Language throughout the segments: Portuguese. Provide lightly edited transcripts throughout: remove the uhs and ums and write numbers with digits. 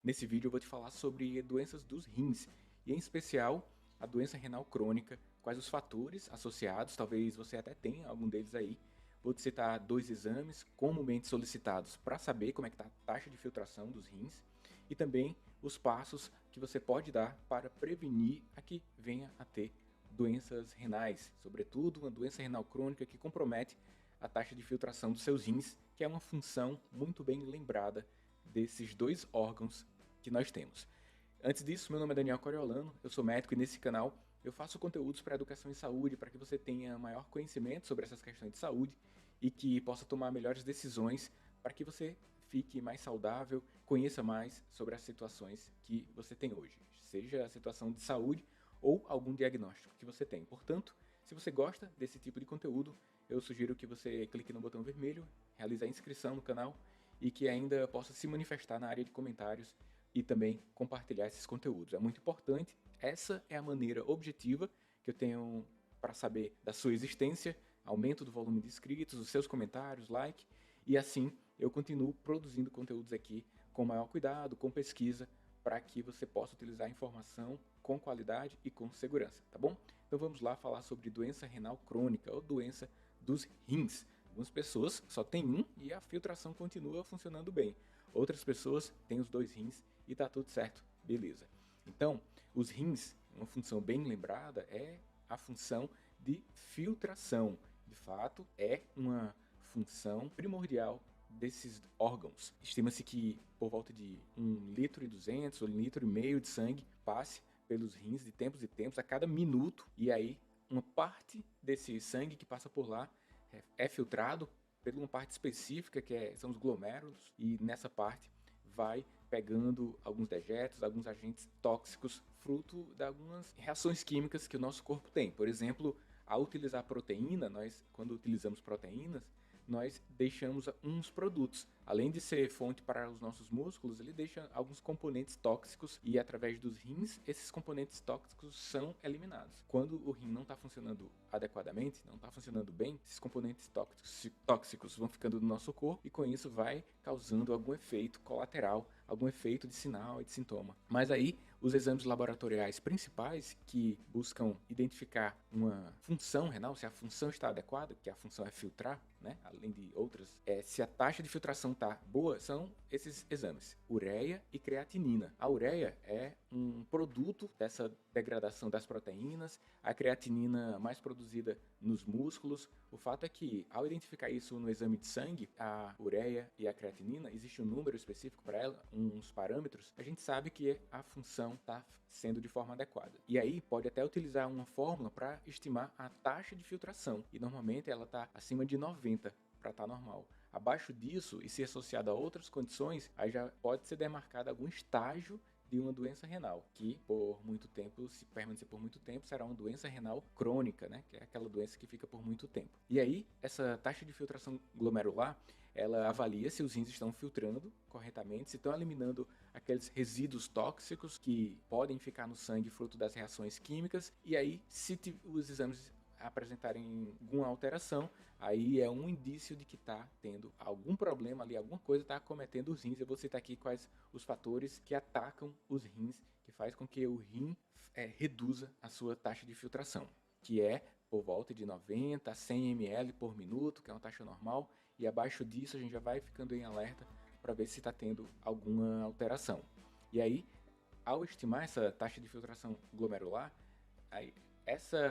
Nesse vídeo eu vou te falar sobre doenças dos rins, e em especial a doença renal crônica, quais os fatores associados, talvez você até tenha algum deles aí. Vou te citar 2 exames comumente solicitados para saber como é que está a taxa de filtração dos rins e também os passos que você pode dar para prevenir a que venha a ter doenças renais, sobretudo uma doença renal crônica que compromete a taxa de filtração dos seus rins, que é uma função muito bem lembrada desses dois órgãos que nós temos. Antes disso, meu nome é Daniel Coriolano, eu sou médico e nesse canal eu faço conteúdos para educação em saúde, para que você tenha maior conhecimento sobre essas questões de saúde e que possa tomar melhores decisões para que você fique mais saudável, conheça mais sobre as situações que você tem hoje, seja a situação de saúde ou algum diagnóstico que você tem. Portanto, se você gosta desse tipo de conteúdo, eu sugiro que você clique no botão vermelho, realize a inscrição no canal e que ainda possa se manifestar na área de comentários e também compartilhar esses conteúdos. É muito importante, essa é a maneira objetiva que eu tenho para saber da sua existência, aumento do volume de inscritos, os seus comentários, like, e assim eu continuo produzindo conteúdos aqui com maior cuidado, com pesquisa, para que você possa utilizar a informação com qualidade e com segurança, tá bom? Então vamos lá falar sobre doença renal crônica ou doença dos rins. Algumas pessoas só têm um e a filtração continua funcionando bem. Outras pessoas têm os dois rins e tá tudo certo, beleza. Então, os rins, uma função bem lembrada, é a função de filtração. De fato, é uma função primordial desses órgãos. Estima-se que por volta de 1,2 litro ou 1,5 litro de sangue passe pelos rins de tempos em tempos a cada minuto, e aí uma parte desse sangue que passa por lá é filtrado por uma parte específica são os glomérulos, e nessa parte vai pegando alguns dejetos, alguns agentes tóxicos, fruto de algumas reações químicas que o nosso corpo tem. Por exemplo, ao utilizar proteína, quando utilizamos proteínas, nós deixamos uns produtos. Além de ser fonte para os nossos músculos, ele deixa alguns componentes tóxicos e através dos rins, esses componentes tóxicos são eliminados. Quando o rim não está funcionando adequadamente, não está funcionando bem, esses componentes tóxicos vão ficando no nosso corpo e com isso vai causando algum efeito colateral, algum efeito de sinal e de sintoma. Mas aí, os exames laboratoriais principais que buscam identificar uma função renal, se a função está adequada, que a função é filtrar, né? Além de outras, se a taxa de filtração está boa, são esses exames, ureia e creatinina. A ureia é um produto dessa degradação das proteínas, a creatinina mais produzida nos músculos. O fato é que, ao identificar isso no exame de sangue, a ureia e a creatinina, existe um número específico para ela, uns parâmetros, a gente sabe que a função está sendo de forma adequada. E aí pode até utilizar uma fórmula para estimar a taxa de filtração, e normalmente ela está acima de 90 para estar normal. Abaixo disso, e se associado a outras condições, aí já pode ser demarcado algum estágio de uma doença renal, que por muito tempo, se permanecer por muito tempo, será uma doença renal crônica, né? Que é aquela doença que fica por muito tempo. E aí, essa taxa de filtração glomerular, ela avalia se os rins estão filtrando corretamente, se estão eliminando aqueles resíduos tóxicos que podem ficar no sangue fruto das reações químicas, e aí, se os exames apresentarem alguma alteração, aí é um indício de que está tendo algum problema ali, alguma coisa está acometendo os rins. Eu vou citar aqui quais os fatores que atacam os rins, que faz com que o rim reduza a sua taxa de filtração, que é por volta de 90 a 100 ml por minuto, que é uma taxa normal, e abaixo disso a gente já vai ficando em alerta para ver se está tendo alguma alteração. E aí, ao estimar essa taxa de filtração glomerular, aí,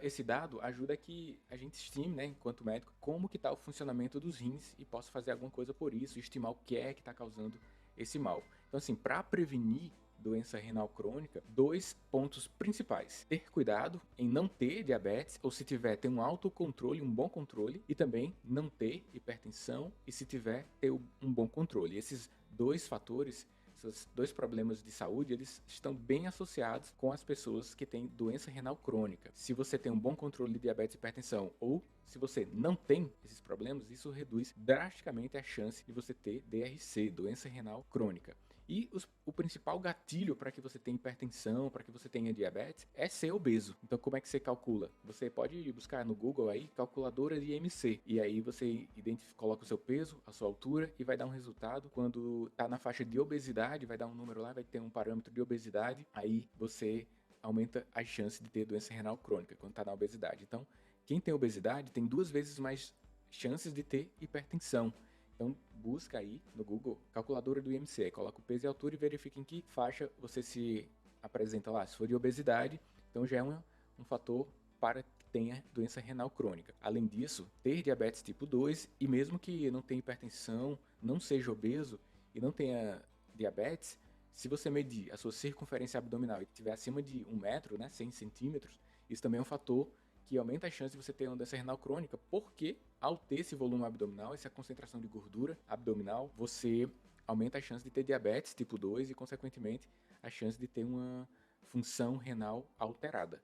esse dado ajuda que a gente estime, né, enquanto médico, como que está o funcionamento dos rins e possa fazer alguma coisa por isso, estimar o que é que está causando esse mal. Então, assim, para prevenir doença renal crônica, dois pontos principais: ter cuidado em não ter diabetes, ou se tiver, ter um autocontrole, um bom controle, e também não ter hipertensão, e se tiver, ter um bom controle. Esses dois fatores, esses dois problemas de saúde, eles estão bem associados com as pessoas que têm doença renal crônica. Se você tem um bom controle de diabetes e hipertensão, ou se você não tem esses problemas, isso reduz drasticamente a chance de você ter DRC, doença renal crônica. E o principal gatilho para que você tenha hipertensão, para que você tenha diabetes, é ser obeso. Então, como é que você calcula? Você pode buscar no Google aí, calculadora de IMC. E aí você coloca o seu peso, a sua altura e vai dar um resultado. Quando está na faixa de obesidade, vai dar um número lá, vai ter um parâmetro de obesidade. Aí você aumenta as chances de ter doença renal crônica quando está na obesidade. Então, quem tem obesidade tem 2 vezes mais chances de ter hipertensão. Então, busca aí no Google calculadora do IMC, coloca o peso e a altura e verifica em que faixa você se apresenta lá. Se for de obesidade, então já é um fator para que tenha doença renal crônica. Além disso, ter diabetes tipo 2 e mesmo que não tenha hipertensão, não seja obeso e não tenha diabetes, se você medir a sua circunferência abdominal e estiver acima de 1 metro, né, 100 centímetros, isso também é um fator que aumenta a chance de você ter uma doença renal crônica, porque ao ter esse volume abdominal, essa concentração de gordura abdominal, você aumenta a chance de ter diabetes tipo 2 e, consequentemente, a chance de ter uma função renal alterada.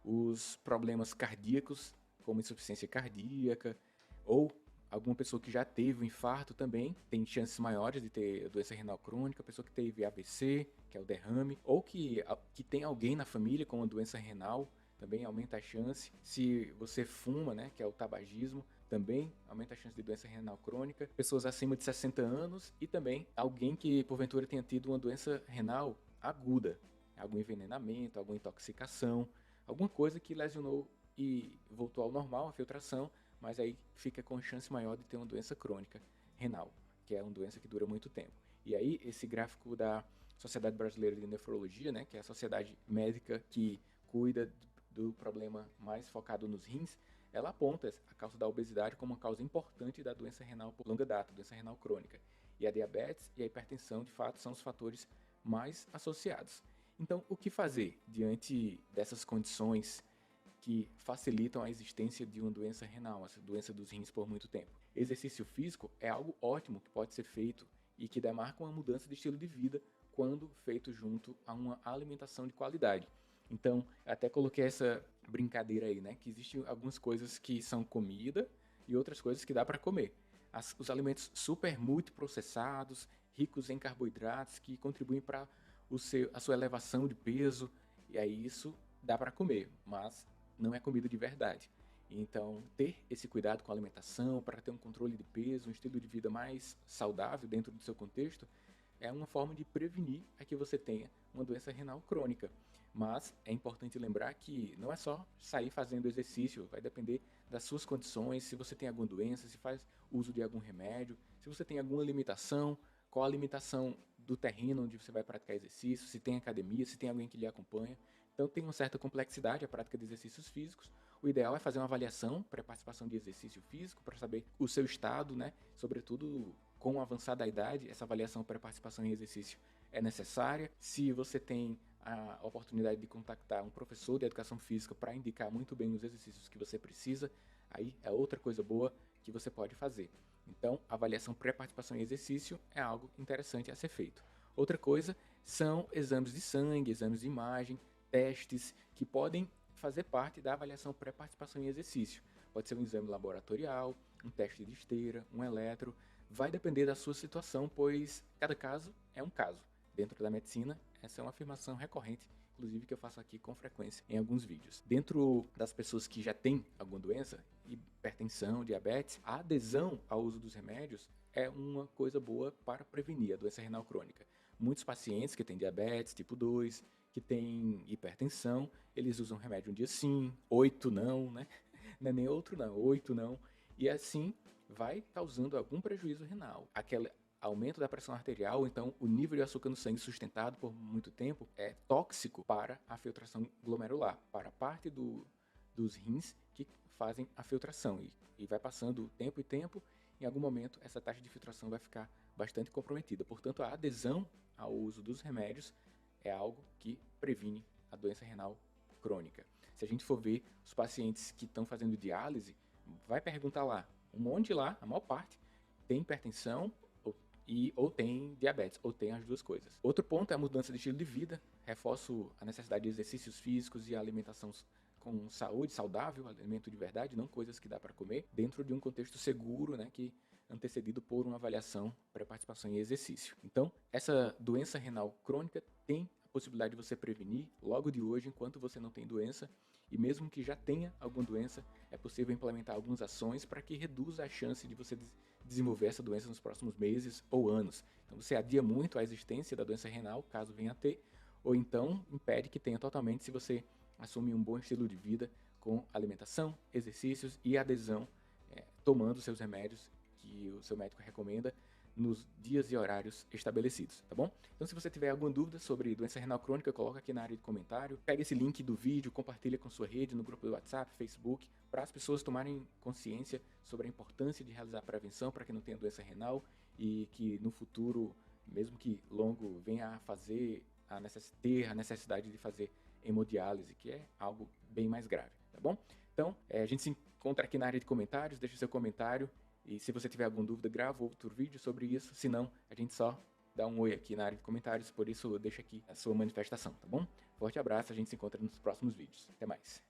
Os problemas cardíacos, como insuficiência cardíaca, ou alguma pessoa que já teve um infarto também tem chances maiores de ter doença renal crônica, pessoa que teve AVC, que é o derrame, ou que tem alguém na família com uma doença renal, também aumenta a chance. Se você fuma, né, que é o tabagismo, também aumenta a chance de doença renal crônica. Pessoas acima de 60 anos e também alguém que porventura tenha tido uma doença renal aguda, algum envenenamento, alguma intoxicação, alguma coisa que lesionou e voltou ao normal, a filtração, mas aí fica com chance maior de ter uma doença crônica renal, que é uma doença que dura muito tempo. E aí esse gráfico da Sociedade Brasileira de Nefrologia, né, que é a sociedade médica que cuida do problema mais focado nos rins, ela aponta a causa da obesidade como uma causa importante da doença renal por longa data, doença renal crônica. E a diabetes e a hipertensão, de fato, são os fatores mais associados. Então, o que fazer diante dessas condições que facilitam a existência de uma doença renal, essa doença dos rins por muito tempo? Exercício físico é algo ótimo que pode ser feito e que demarca uma mudança de estilo de vida quando feito junto a uma alimentação de qualidade. Então, até coloquei essa brincadeira aí, né? Que existem algumas coisas que são comida e outras coisas que dá para comer. Os alimentos super multiprocessados, ricos em carboidratos, que contribuem para a sua elevação de peso, e aí isso dá para comer, mas não é comida de verdade. Então, ter esse cuidado com a alimentação, para ter um controle de peso, um estilo de vida mais saudável dentro do seu contexto, é uma forma de prevenir a que você tenha uma doença renal crônica. Mas é importante lembrar que não é só sair fazendo exercício, vai depender das suas condições, se você tem alguma doença, se faz uso de algum remédio, se você tem alguma limitação, qual a limitação do terreno onde você vai praticar exercício, se tem academia, se tem alguém que lhe acompanha. Então tem uma certa complexidade a prática de exercícios físicos. O ideal é fazer uma avaliação pré-participação de exercício físico para saber o seu estado, né? Sobretudo com avançada idade, essa avaliação pré-participação em exercício é necessária. Se você tem a oportunidade de contactar um professor de educação física para indicar muito bem os exercícios que você precisa, aí é outra coisa boa que você pode fazer. Então, avaliação pré-participação em exercício é algo interessante a ser feito. Outra coisa são exames de sangue, exames de imagem, testes que podem fazer parte da avaliação pré-participação em exercício. Pode ser um exame laboratorial, um teste de esteira, um eletro. Vai depender da sua situação, pois cada caso é um caso. Dentro da medicina, essa é uma afirmação recorrente, inclusive que eu faço aqui com frequência em alguns vídeos. Dentro das pessoas que já têm alguma doença, hipertensão, diabetes, a adesão ao uso dos remédios é uma coisa boa para prevenir a doença renal crônica. Muitos pacientes que têm diabetes tipo 2, que têm hipertensão, eles usam remédio um dia sim, 8 não, né? Não é nem outro não, 8 não. E assim vai causando algum prejuízo renal. Aquele aumento da pressão arterial, então o nível de açúcar no sangue sustentado por muito tempo é tóxico para a filtração glomerular, para a parte dos rins que fazem a filtração. E vai passando tempo e tempo, em algum momento essa taxa de filtração vai ficar bastante comprometida. Portanto, a adesão ao uso dos remédios é algo que previne a doença renal crônica. Se a gente for ver os pacientes que estão fazendo diálise, vai perguntar lá, um monte lá, a maior parte, tem hipertensão ou tem diabetes, ou tem as duas coisas. Outro ponto é a mudança de estilo de vida. Reforço a necessidade de exercícios físicos e alimentação com saúde, saudável, alimento de verdade, não coisas que dá para comer, dentro de um contexto seguro, né, que antecedido por uma avaliação pré-participação em exercício. Então, essa doença renal crônica tem a possibilidade de você prevenir logo de hoje, enquanto você não tem doença, e mesmo que já tenha alguma doença, é possível implementar algumas ações para que reduza a chance de você desenvolver essa doença nos próximos meses ou anos. Então, você adia muito a existência da doença renal, caso venha a ter, ou então impede que tenha totalmente se você assume um bom estilo de vida com alimentação, exercícios e adesão, tomando seus remédios que o seu médico recomenda nos dias e horários estabelecidos, tá bom? Então, se você tiver alguma dúvida sobre doença renal crônica, coloca aqui na área de comentário. Pega esse link do vídeo, compartilha com sua rede, no grupo do WhatsApp, Facebook, para as pessoas tomarem consciência sobre a importância de realizar a prevenção para que não tenha doença renal e que no futuro, mesmo que longo, venha a fazer ter a necessidade de fazer hemodiálise, que é algo bem mais grave, tá bom? Então, a gente se encontra aqui na área de comentários, deixa seu comentário e se você tiver alguma dúvida, grava outro vídeo sobre isso, se não, a gente só dá um oi aqui na área de comentários, por isso deixa aqui a sua manifestação, tá bom? Forte abraço, a gente se encontra nos próximos vídeos. Até mais.